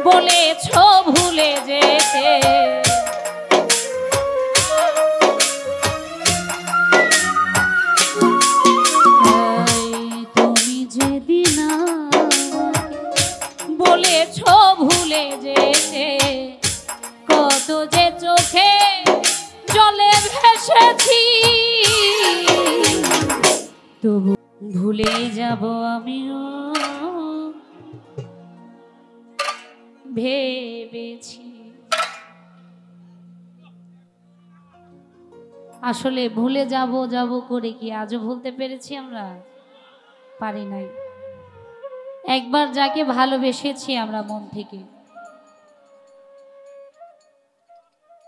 বলেছ ভুলে যেতে তুমি যেদিন বলেছ ভুলে যেতে কত যে চোখে জলে ভেসেছি তবু ভুলেই যাব আমিও ভেবেছি। আসলে ভুলে যাব যাব করে কি আজও ভুলতে পেরেছি? আমরা পারি নাই। একবার যাকে ভালোবেসেছি আমরা মন থেকে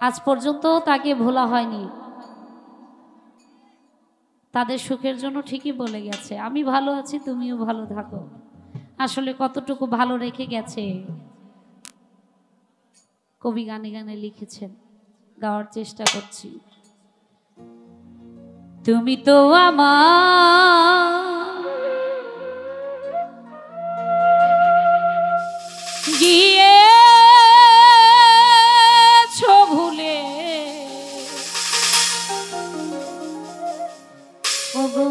আজ পর্যন্ত তাকে ভোলা হয়নি। তাদের সুখের জন্য ঠিকই বলে গেছে আমি ভালো আছি তুমিও ভালো থাকো। আসলে কতটুকু ভালো রেখে গেছে কবি গানে গানে লিখেছেন, গাওয়ার চেষ্টা করছি। তুমি তো আমার গিয়েছো ভুলে ওগো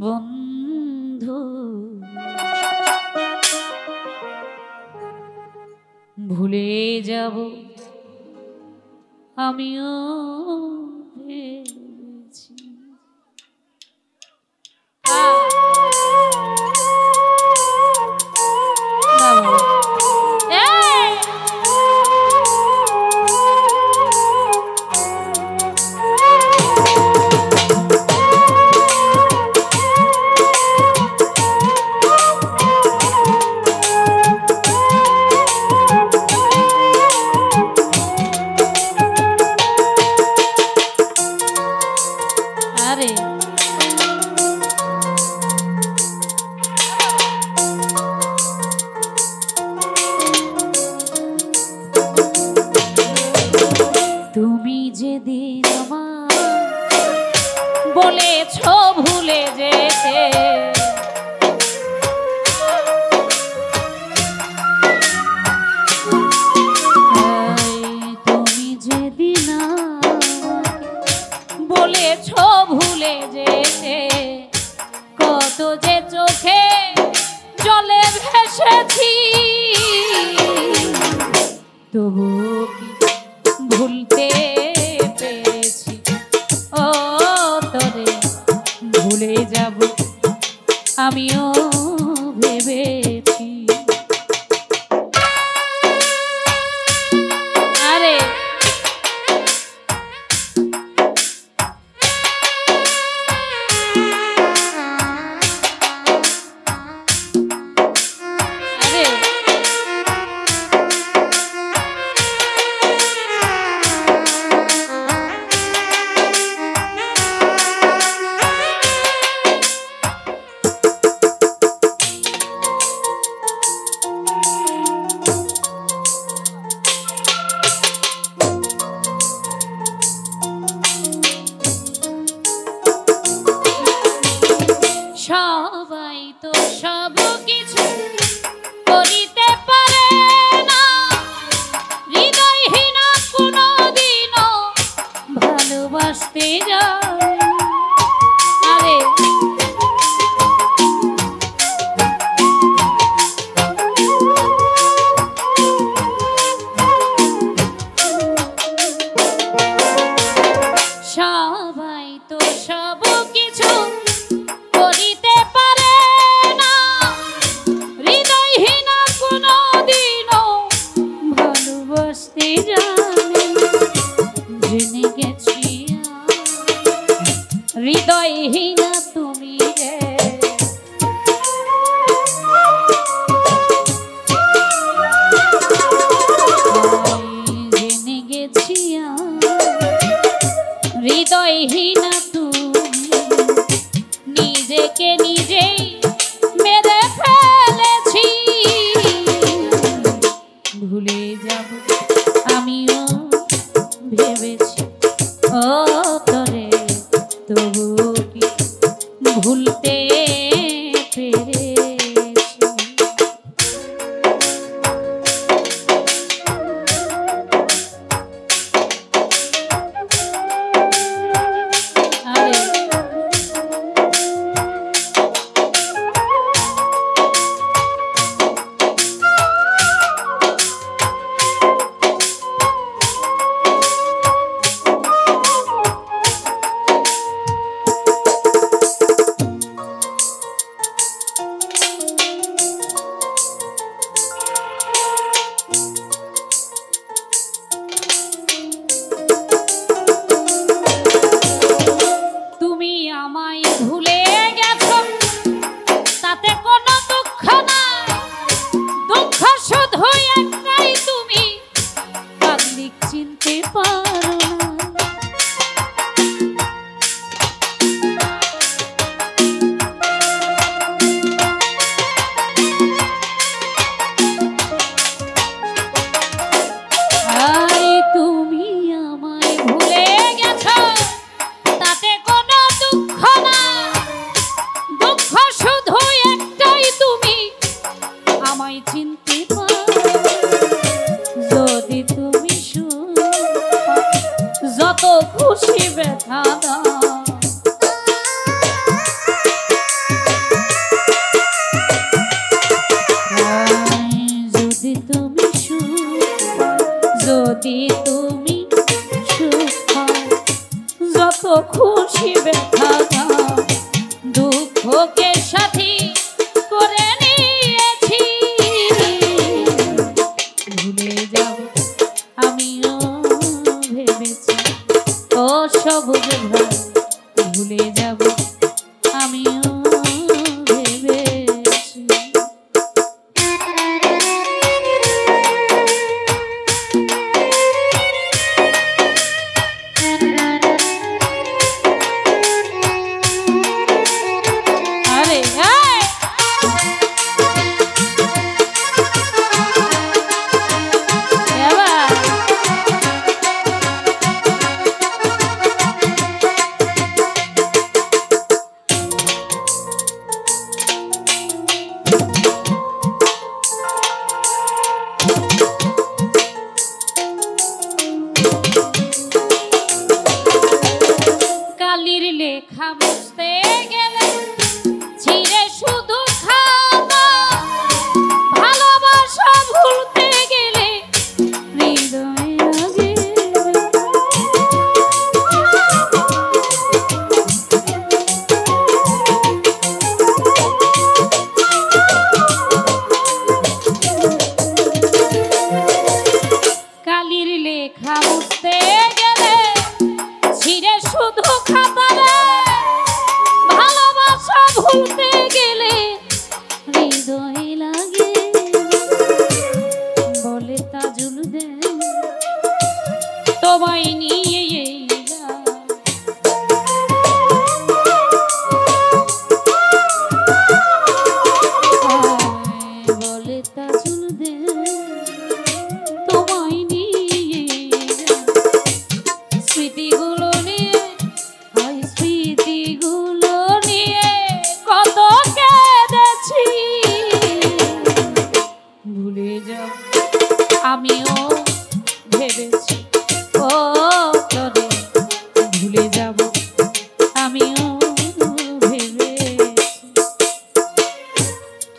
বন্ধু ভুলে যাব আমিও ভেবেছি। তুমি যেদিন বলেছ ভুলে যেতে তুমি যেদিন বলেছ ভুলে যেতে কত যে চোখে জলে ভেসেছি তবু ভুলতে পেরেছি ও তোরে ভুলে যাব আমিও ভেবেছি। আরে সবাই তো সব কিছু করিতে পারে না, হৃদয়হীনা কোনদিনও ভালোবাসতে যায়। আরে সবাই তো সব কিছু করিতে পারে না, হৃদয়হীনা কোনদিনও ভালোবাসতে জানে। জেনে গেছি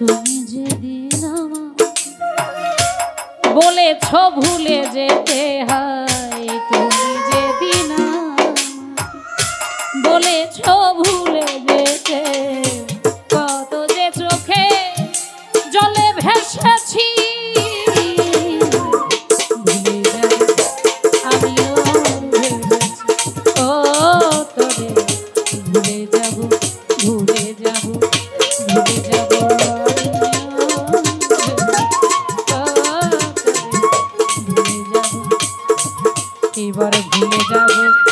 তুমি যেদিন বলেছ ভুলে যেতে হয়, তুমি যেদিন বলেছ ভুলে যেতে, কত যে চোখে জলে ভেসেছি, ভুলে যাব আমিও ভেবেছি, ও তোরে ভুলে যাব, ভুলে যাব, ভুলে যাব এবার ভুলে যাব।